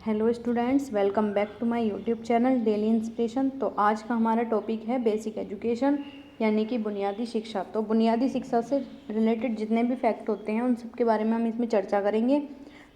Hello students, welcome back to my YouTube channel daily inspiration. तो आज का हमारा टॉपिक है बेसिक एजुकेशन यानी कि बुनियादी शिक्षा। तो बुनियादी शिक्षा से रिलेटेड जितने भी फैक्ट होते हैं उन सब के बारे में हम इसमें चर्चा करेंगे।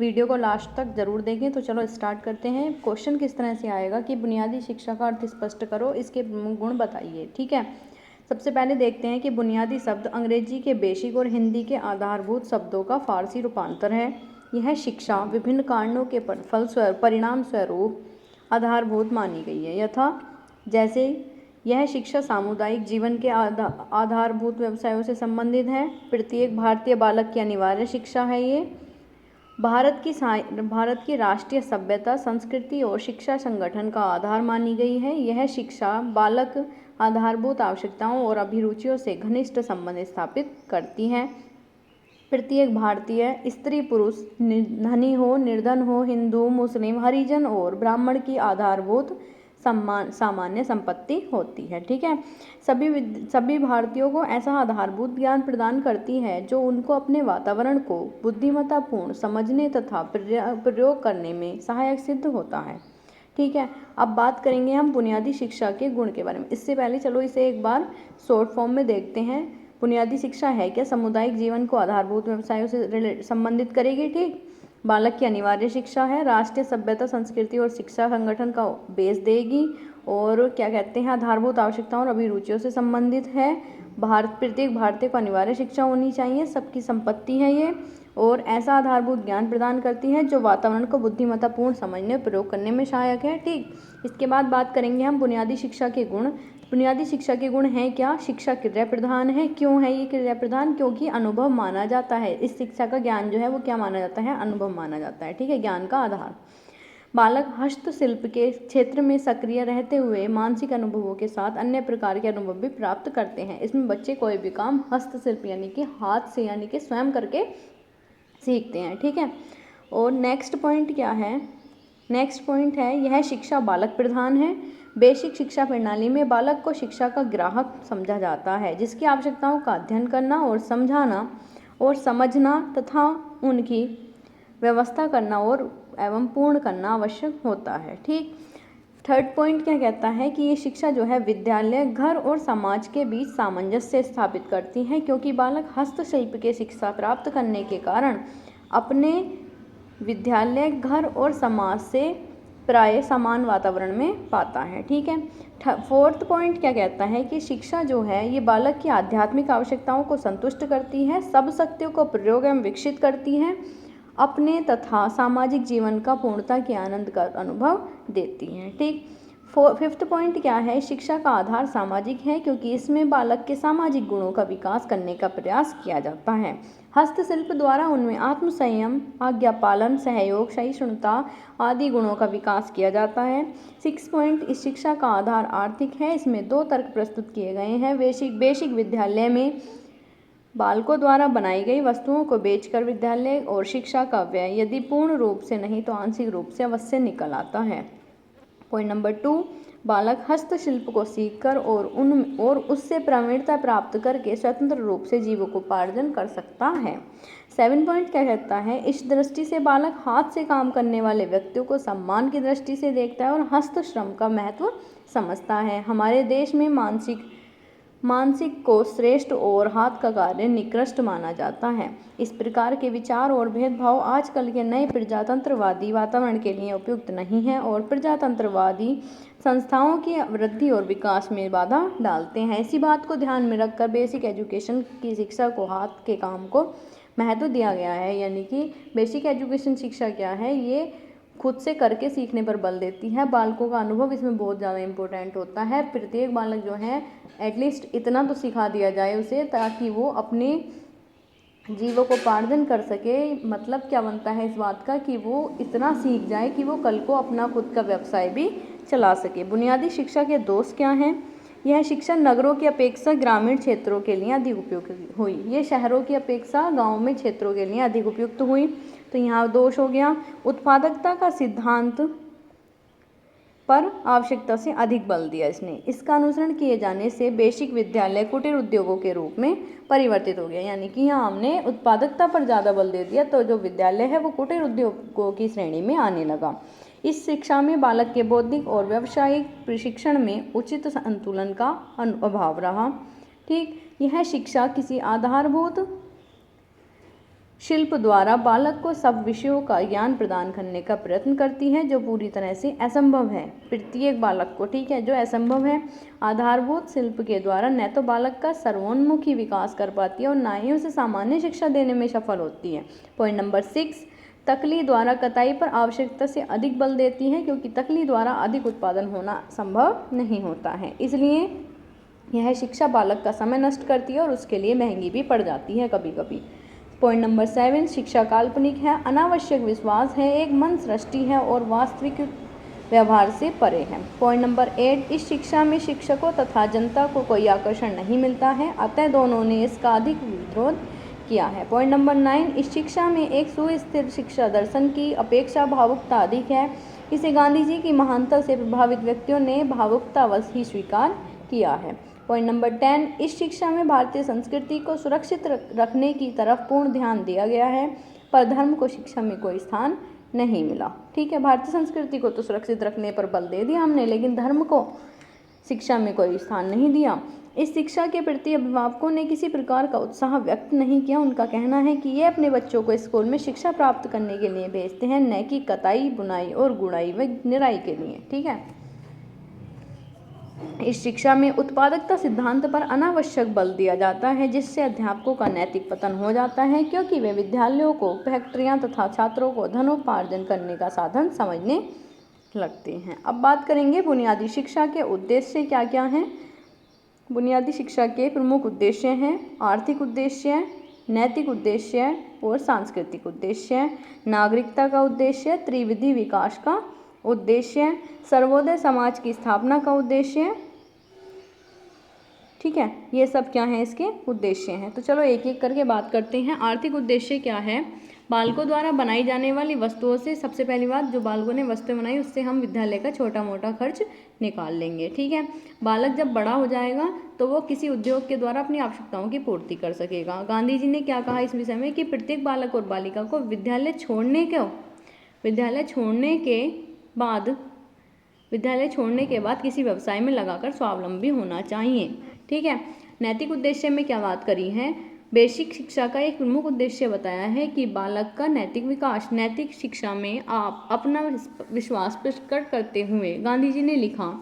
वीडियो को लास्ट तक ज़रूर देखें। तो चलो स्टार्ट करते हैं। क्वेश्चन किस तरह से आएगा कि बुनियादी शिक्षा का अर्थ स्पष्ट करो, इसके गुण बताइए। ठीक है, सबसे पहले देखते हैं कि बुनियादी शब्द अंग्रेजी के बेसिक और हिंदी के आधारभूत शब्दों का फारसी रूपांतर है। यह शिक्षा विभिन्न कारणों के परिणाम स्वरूप आधारभूत मानी गई है, यथा जैसे यह शिक्षा सामुदायिक जीवन के आधारभूत व्यवसायों से संबंधित है। प्रत्येक भारतीय बालक की अनिवार्य शिक्षा है। ये भारत की राष्ट्रीय सभ्यता, संस्कृति और शिक्षा संगठन का आधार मानी गई है। यह शिक्षा बालक आधारभूत आवश्यकताओं और अभिरुचियों से घनिष्ठ संबंध स्थापित करती है। प्रत्येक भारतीय स्त्री पुरुष, धनी हो निर्धन हो, हिंदू मुस्लिम हरिजन और ब्राह्मण की आधारभूत सामान्य संपत्ति होती है। ठीक है, सभी भारतीयों को ऐसा आधारभूत ज्ञान प्रदान करती है जो उनको अपने वातावरण को बुद्धिमत्तापूर्ण समझने तथा प्रयोग करने में सहायक सिद्ध होता है। ठीक है, अब बात करेंगे हम बुनियादी शिक्षा के गुण के बारे में। इससे पहले चलो इसे एक बार शॉर्ट फॉर्म में देखते हैं। बुनियादी शिक्षा है क्या? सामुदायिक जीवन को आधारभूत व्यवसायों से संबंधित करेगी। ठीक, बालक की अनिवार्य शिक्षा है, राष्ट्रीय सभ्यता, संस्कृति और शिक्षा संगठन का बेस देगी। और क्या कहते हैं, आधारभूत आवश्यकताओं और अभिरुचियों से संबंधित है। प्रत्येक भारतीय को अनिवार्य शिक्षा होनी चाहिए, सबकी संपत्ति है ये। और ऐसा आधारभूत ज्ञान प्रदान करती है जो वातावरण को बुद्धिमत्तापूर्ण समझने और प्रयोग करने में सहायक है। ठीक, इसके बाद बात करेंगे हम बुनियादी शिक्षा के गुण। बुनियादी शिक्षा के गुण हैं क्या? शिक्षा क्रिया प्रधान है। क्यों है ये क्रिया प्रधान? क्योंकि अनुभव माना जाता है। इस शिक्षा का ज्ञान जो है वो क्या माना जाता है? अनुभव माना जाता है। ठीक है, ज्ञान का आधार। बालक हस्तशिल्प के क्षेत्र में सक्रिय रहते हुए मानसिक अनुभवों के साथ अन्य प्रकार के अनुभव भी प्राप्त करते हैं। इसमें बच्चे कोई भी काम हस्तशिल्प यानी कि हाथ से यानी कि स्वयं करके सीखते हैं। ठीक है, और नेक्स्ट पॉइंट क्या है? नेक्स्ट पॉइंट है यह शिक्षा बालक प्रधान है। बेसिक शिक्षा प्रणाली में बालक को शिक्षा का ग्राहक समझा जाता है, जिसकी आवश्यकताओं का अध्ययन करना और समझाना और समझना तथा उनकी व्यवस्था करना और एवं पूर्ण करना आवश्यक होता है। ठीक, थर्ड पॉइंट क्या कहता है कि ये शिक्षा जो है विद्यालय, घर और समाज के बीच सामंजस्य स्थापित करती है, क्योंकि बालक हस्तशिल्प के शिक्षा प्राप्त करने के कारण अपने विद्यालय, घर और समाज से प्राय समान वातावरण में पाता है। ठीक है, फोर्थ पॉइंट क्या कहता है कि शिक्षा जो है ये बालक की आध्यात्मिक आवश्यकताओं को संतुष्ट करती है, सब शक्तियों को प्रयोग एवं विकसित करती है, अपने तथा सामाजिक जीवन का पूर्णता के आनंद का अनुभव देती हैं। ठीक, फिफ्थ पॉइंट क्या है? शिक्षा का आधार सामाजिक है, क्योंकि इसमें बालक के सामाजिक गुणों का विकास करने का प्रयास किया जाता है। हस्तशिल्प द्वारा उनमें आत्मसंयम, आज्ञा पालन, सहयोग, सहिष्णुता आदि गुणों का विकास किया जाता है। सिक्स पॉइंट, इस शिक्षा का आधार आर्थिक है। इसमें दो तर्क प्रस्तुत किए गए हैं। बेसिक विद्यालय में बालकों द्वारा बनाई गई वस्तुओं को बेचकर विद्यालय और शिक्षा का व्यय यदि पूर्ण रूप से नहीं तो आंशिक रूप से अवश्य निकल आता है। पॉइंट नंबर 2, बालक हस्तशिल्प को सीखकर और उससे प्रवीणता प्राप्त करके स्वतंत्र रूप से जीविकोपार्जन कर सकता है। 7 पॉइंट क्या कहता है? इस दृष्टि से बालक हाथ से काम करने वाले व्यक्तियों को सम्मान की दृष्टि से देखता है और हस्त श्रम का महत्व समझता है। हमारे देश में मानसिक को श्रेष्ठ और हाथ का कार्य निकृष्ट माना जाता है। इस प्रकार के विचार और भेदभाव आजकल के नए प्रजातंत्रवादी वातावरण के लिए उपयुक्त नहीं है और प्रजातंत्रवादी संस्थाओं की वृद्धि और विकास में बाधा डालते हैं। इसी बात को ध्यान में रखकर बेसिक एजुकेशन की शिक्षा को हाथ के काम को महत्व दिया गया है। यानी कि बेसिक एजुकेशन शिक्षा क्या है? ये खुद से करके सीखने पर बल देती है। बालकों का अनुभव इसमें बहुत ज़्यादा इम्पोर्टेंट होता है। प्रत्येक बालक जो है एटलीस्ट इतना तो सिखा दिया जाए उसे, ताकि वो अपने जीविकोपार्जन कर सके। मतलब क्या बनता है इस बात का कि वो इतना सीख जाए कि वो कल को अपना खुद का व्यवसाय भी चला सके। बुनियादी शिक्षा के दोष क्या हैं? यह शिक्षा नगरों की अपेक्षा ग्रामीण क्षेत्रों के लिए अधिक उपयुक्त हुई। ये शहरों की अपेक्षा गाँव में क्षेत्रों के लिए अधिक उपयुक्त हुई। तो यहाँ दोष हो गया। उत्पादकता का सिद्धांत पर आवश्यकता से अधिक बल दिया इसने। इसका अनुसरण किए जाने से बेसिक विद्यालय कुटीर उद्योगों के रूप में परिवर्तित हो गया। यानी कि यहाँ हमने उत्पादकता पर ज़्यादा बल दे दिया, तो जो विद्यालय है वो कुटीर उद्योगों की श्रेणी में आने लगा। इस शिक्षा में बालक के बौद्धिक और व्यावसायिक प्रशिक्षण में उचित संतुलन का अभाव रहा। ठीक, यह शिक्षा किसी आधारभूत शिल्प द्वारा बालक को सब विषयों का ज्ञान प्रदान करने का प्रयत्न करती है, जो पूरी तरह से असंभव है प्रत्येक बालक को। ठीक है, जो असंभव है आधारभूत शिल्प के द्वारा न तो बालक का सर्वोन्मुखी विकास कर पाती है और न ही उसे सामान्य शिक्षा देने में सफल होती है। पॉइंट नंबर 6, तकली द्वारा कताई पर आवश्यकता से अधिक बल देती है, क्योंकि तकली द्वारा अधिक उत्पादन होना संभव नहीं होता है, इसलिए यह शिक्षा बालक का समय नष्ट करती है और उसके लिए महंगी भी पड़ जाती है कभी कभी। पॉइंट नंबर 7, शिक्षा काल्पनिक है, अनावश्यक विश्वास है, एक मन सृष्टि है और वास्तविक व्यवहार से परे है। पॉइंट नंबर 8, इस शिक्षा में शिक्षकों तथा जनता को कोई आकर्षण नहीं मिलता है, अतः दोनों ने इसका अधिक विरोध किया है। पॉइंट नंबर 9, इस शिक्षा में एक सुस्थिर शिक्षा दर्शन की अपेक्षा भावुकता अधिक है, इसे गांधी जी की महानता से प्रभावित व्यक्तियों ने भावुकतावश ही स्वीकार किया है। पॉइंट नंबर 10, इस शिक्षा में भारतीय संस्कृति को सुरक्षित रखने की तरफ पूर्ण ध्यान दिया गया है, पर धर्म को शिक्षा में कोई स्थान नहीं मिला। ठीक है, भारतीय संस्कृति को तो सुरक्षित रखने पर बल दे दिया हमने, लेकिन धर्म को शिक्षा में कोई स्थान नहीं दिया। इस शिक्षा के प्रति अभिभावकों ने किसी प्रकार का उत्साह व्यक्त नहीं किया। उनका कहना है कि ये अपने बच्चों को स्कूल में शिक्षा प्राप्त करने के लिए भेजते हैं, न कि कताई, बुनाई और गुड़ाई व निराई के लिए। ठीक है, इस शिक्षा में उत्पादकता सिद्धांत पर अनावश्यक बल दिया जाता है, जिससे अध्यापकों का नैतिक पतन हो जाता है, क्योंकि वे विद्यालयों को फैक्ट्रियां तथा छात्रों को धनोपार्जन करने का साधन समझने लगते हैं। अब बात करेंगे बुनियादी शिक्षा के उद्देश्य क्या क्या हैं। बुनियादी शिक्षा के प्रमुख उद्देश्य हैं आर्थिक उद्देश्य, नैतिक उद्देश्य और सांस्कृतिक उद्देश्य। नागरिकता का उद्देश्य, त्रिविधि विकास का उद्देश्य, सर्वोदय समाज की स्थापना का उद्देश्य। ठीक है, ये सब क्या है, इसके उद्देश्य हैं। तो चलो एक एक करके बात करते हैं। आर्थिक उद्देश्य क्या है, बालकों द्वारा बनाई जाने वाली वस्तुओं से, सबसे पहली बात, जो बालकों ने वस्तुएं बनाई उससे हम विद्यालय का छोटा मोटा खर्च निकाल लेंगे। ठीक है, बालक जब बड़ा हो जाएगा तो वो किसी उद्योग के द्वारा अपनी आवश्यकताओं की पूर्ति कर सकेगा। गांधी जी ने क्या कहा इस विषय में कि प्रत्येक बालक और बालिका को विद्यालय छोड़ने के बाद किसी व्यवसाय में लगाकर स्वावलंबी होना चाहिए। ठीक है, नैतिक उद्देश्य में क्या बात करी है, बेसिक शिक्षा का एक प्रमुख उद्देश्य बताया है कि बालक का नैतिक विकास। नैतिक शिक्षा में आप अपना विश्वास प्रकट करते हुए गांधी जी ने लिखा,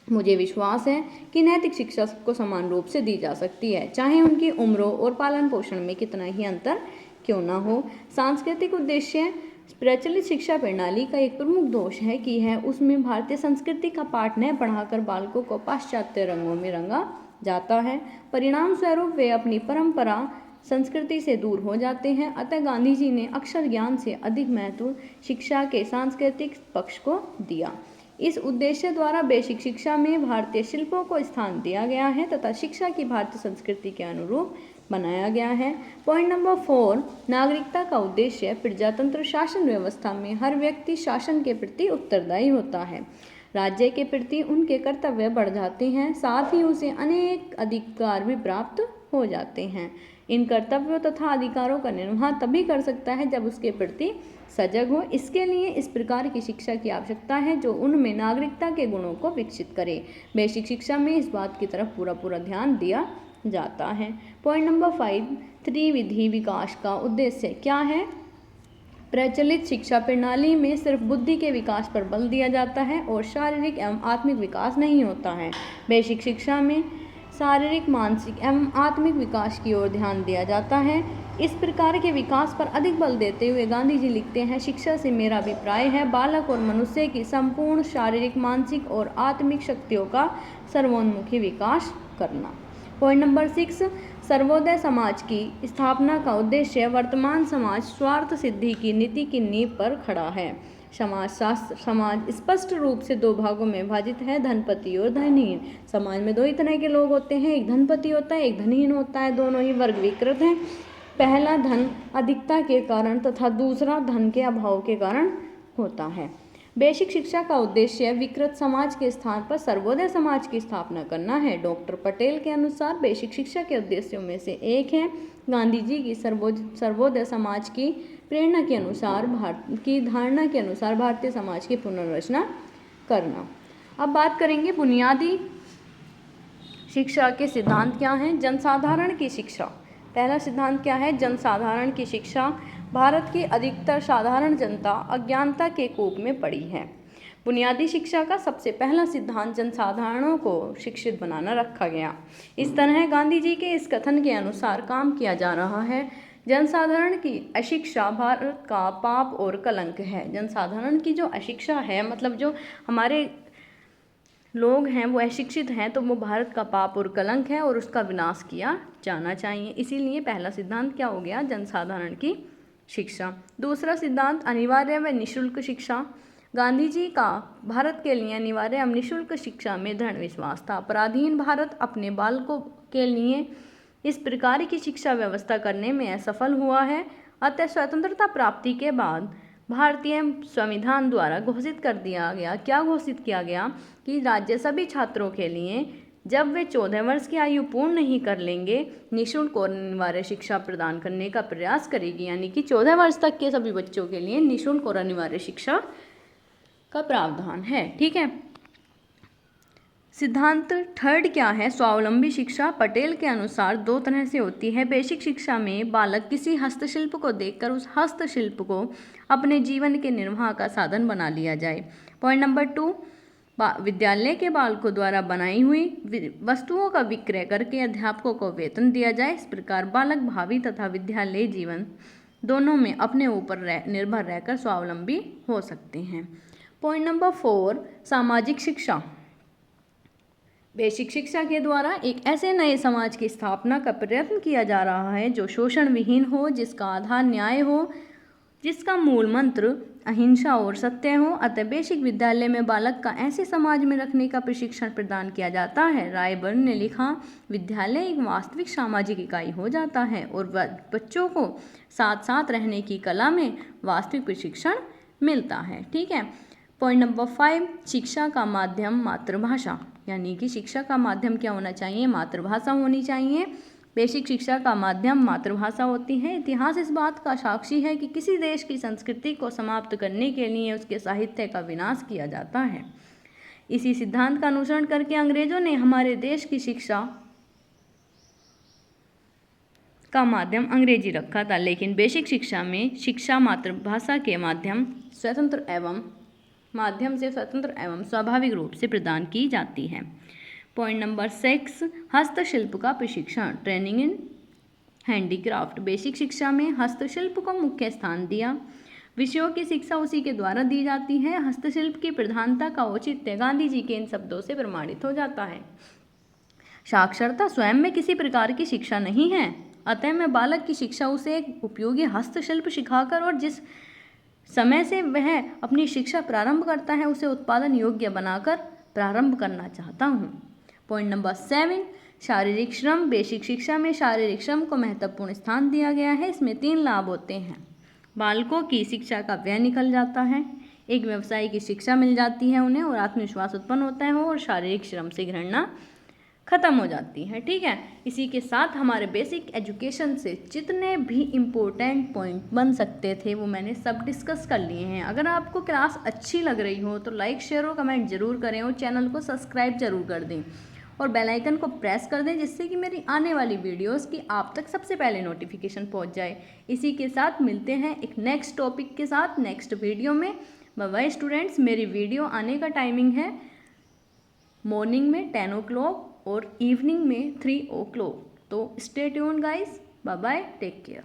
मुझे विश्वास है कि नैतिक शिक्षा सबको समान रूप से दी जा सकती है, चाहे उनकी उम्रों और पालन पोषण में कितना ही अंतर क्यों न हो। सांस्कृतिक उद्देश्य, प्रचलित शिक्षा प्रणाली का एक प्रमुख दोष है कि उसमें भारतीय संस्कृति का पाठ न पढ़ाकर बालकों को पाश्चात्य रंगों में रंगा जाता है। परिणाम स्वरूप वे अपनी परंपरा संस्कृति से दूर हो जाते हैं। अतः गांधी जी ने अक्षर ज्ञान से अधिक महत्व शिक्षा के सांस्कृतिक पक्ष को दिया। इस उद्देश्य द्वारा बेसिक शिक्षा में भारतीय शिल्पों को स्थान दिया गया है तथा शिक्षा की भारतीय संस्कृति के अनुरूप बनाया गया है। पॉइंट नंबर 4, नागरिकता का उद्देश्य, प्रजातंत्र शासन व्यवस्था में हर व्यक्ति शासन के प्रति उत्तरदायी होता है, राज्य के प्रति उनके कर्तव्य बढ़ जाते हैं, साथ ही उसे अनेक अधिकार भी प्राप्त हो जाते हैं। इन कर्तव्यों तथा अधिकारों का निर्वाह तभी कर सकता है जब उसके प्रति सजग हो। इसके लिए इस प्रकार की शिक्षा की आवश्यकता है जो उनमें नागरिकता के गुणों को विकसित करे। बेसिक शिक्षा में इस बात की तरफ पूरा ध्यान दिया जाता है। पॉइंट नंबर 5, त्रिविधि विकास का उद्देश्य क्या है, प्रचलित शिक्षा प्रणाली में सिर्फ बुद्धि के विकास पर बल दिया जाता है और शारीरिक एवं आत्मिक विकास नहीं होता है। बेसिक शिक्षा में शारीरिक, मानसिक एवं आत्मिक विकास की ओर ध्यान दिया जाता है। इस प्रकार के विकास पर अधिक बल देते हुए गांधी जी लिखते हैं, शिक्षा से मेरा अभिप्राय है बालक और मनुष्य की संपूर्ण शारीरिक, मानसिक और आत्मिक शक्तियों का सर्वोन्मुखी विकास करना। पॉइंट नंबर 6, सर्वोदय समाज की स्थापना का उद्देश्य, वर्तमान समाज स्वार्थ सिद्धि की नीति की नींव पर खड़ा है। समाज स्पष्ट रूप से दो भागों में विभाजित है, धनपति और धनहीन। समाज में दो ही तरह के लोग होते हैं, एक धनपति होता है, एक धनहीन होता है। दोनों ही वर्ग विकृत हैं। पहला धन अधिकता के कारण तथा दूसरा धन के अभाव के कारण होता है। बेसिक शिक्षा का उद्देश्य विकृत समाज के स्थान पर सर्वोदय समाज की स्थापना करना है। डॉक्टर पटेल के अनुसार बेसिक शिक्षा के उद्देश्यों में से एक है गांधी जी की सर्वोदय समाज की प्रेरणा के अनुसार धारणा के अनुसार भारतीय समाज की पुनर्रचना करना। अब बात करेंगे बुनियादी शिक्षा के सिद्धांत क्या हैं। जनसाधारण की शिक्षा, पहला सिद्धांत क्या है, जनसाधारण की शिक्षा। भारत की अधिकतर साधारण जनता अज्ञानता के कूप में पड़ी है। बुनियादी शिक्षा का सबसे पहला सिद्धांत जनसाधारणों को शिक्षित बनाना रखा गया। इस तरह गांधी जी के इस कथन के अनुसार काम किया जा रहा है। जनसाधारण की अशिक्षा भारत का पाप और कलंक है। जनसाधारण की जो अशिक्षा है, मतलब जो हमारे लोग हैं वो अशिक्षित हैं, तो वो भारत का पाप और कलंक है और उसका विनाश किया जाना चाहिए। इसीलिए पहला सिद्धांत क्या हो गया, जनसाधारण की शिक्षा। दूसरा सिद्धांत अनिवार्य व निःशुल्क शिक्षा। गांधी जी का भारत के लिए अनिवार्य एवं निःशुल्क शिक्षा में दृढ़ विश्वास था। पराधीन भारत अपने बालकों के लिए इस प्रकार की शिक्षा व्यवस्था करने में असफल हुआ है। अतः स्वतंत्रता प्राप्ति के बाद भारतीय संविधान द्वारा घोषित कर दिया गया, क्या घोषित किया गया कि राज्य सभी छात्रों के लिए जब वे 14 वर्ष की आयु पूर्ण नहीं कर लेंगे निःशुल्क और अनिवार्य शिक्षा प्रदान करने का प्रयास करेगी। यानी कि 14 वर्ष तक के सभी बच्चों के लिए निःशुल्क और अनिवार्य शिक्षा का प्रावधान है। ठीक है। सिद्धांत थर्ड क्या है, स्वावलंबी शिक्षा। पटेल के अनुसार दो तरह से होती है। बेसिक शिक्षा में बालक किसी हस्तशिल्प को देखकर उस हस्तशिल्प को अपने जीवन के निर्वाह का साधन बना लिया जाए। पॉइंट नंबर 2, विद्यालय के बालकों द्वारा बनाई हुई वस्तुओं का विक्रय करके अध्यापकों को वेतन दिया जाए। इस प्रकार बालक भावी तथा विद्यालय जीवन दोनों में अपने ऊपर निर्भर रहकर स्वावलंबी हो सकते हैं। पॉइंट नंबर 4, सामाजिक शिक्षा। बेसिक शिक्षा के द्वारा एक ऐसे नए समाज की स्थापना का प्रयत्न किया जा रहा है जो शोषण विहीन हो, जिसका आधार न्याय हो, जिसका मूल मंत्र अहिंसा और सत्य हो। अतः बेसिक विद्यालय में बालक का ऐसे समाज में रखने का प्रशिक्षण प्रदान किया जाता है। रायबर्न ने लिखा, विद्यालय एक वास्तविक सामाजिक इकाई हो जाता है और बच्चों को साथ साथ रहने की कला में वास्तविक प्रशिक्षण मिलता है। ठीक है। पॉइंट नंबर 5, शिक्षा का माध्यम मातृभाषा। यानी कि शिक्षा का माध्यम क्या होना चाहिए, मातृभाषा होनी चाहिए। बेसिक शिक्षा का माध्यम मातृभाषा होती है। इतिहास इस बात का साक्षी है कि किसी देश की संस्कृति को समाप्त करने के लिए उसके साहित्य का विनाश किया जाता है। इसी सिद्धांत का अनुसरण करके अंग्रेजों ने हमारे देश की शिक्षा का माध्यम अंग्रेजी रखा था, लेकिन बेसिक शिक्षा में शिक्षा मातृभाषा के माध्यम से स्वतंत्र एवं स्वाभाविक रूप से प्रदान की जाती है। पॉइंट नंबर 6, हस्तशिल्प का प्रशिक्षण, ट्रेनिंग इन हैंडीक्राफ्ट। बेसिक शिक्षा में हस्तशिल्प को मुख्य स्थान दिया। विषयों की शिक्षा उसी के द्वारा दी जाती है। हस्तशिल्प की प्रधानता का औचित्य गांधी जी के इन शब्दों से प्रमाणित हो जाता है, साक्षरता स्वयं में किसी प्रकार की शिक्षा नहीं है। अतः मैं बालक की शिक्षा उसे एक उपयोगी हस्तशिल्प सिखाकर और जिस समय से वह अपनी शिक्षा प्रारंभ करता है उसे उत्पादन योग्य बनाकर प्रारंभ करना चाहता हूँ। पॉइंट नंबर 7, शारीरिक श्रम। बेसिक शिक्षा में शारीरिक श्रम को महत्वपूर्ण स्थान दिया गया है। इसमें 3 लाभ होते हैं। बालकों की शिक्षा का व्यय निकल जाता है, एक व्यवसाय की शिक्षा मिल जाती है उन्हें, और आत्मविश्वास उत्पन्न होता है और शारीरिक श्रम से घृणा खत्म हो जाती है। ठीक है। इसी के साथ हमारे बेसिक एजुकेशन से जितने भी इम्पोर्टेंट पॉइंट बन सकते थे वो मैंने सब डिस्कस कर लिए हैं। अगर आपको क्लास अच्छी लग रही हो तो लाइक, शेयर और कमेंट जरूर करें और चैनल को सब्सक्राइब जरूर कर दें और बेल आइकन को प्रेस कर दें, जिससे कि मेरी आने वाली वीडियोस की आप तक सबसे पहले नोटिफिकेशन पहुंच जाए। इसी के साथ मिलते हैं एक नेक्स्ट टॉपिक के साथ नेक्स्ट वीडियो में। Bye bye students. मेरी वीडियो आने का टाइमिंग है मॉर्निंग में 10 o'clock और इवनिंग में 3 o'clock। तो stay tuned guys. Bye bye, take care.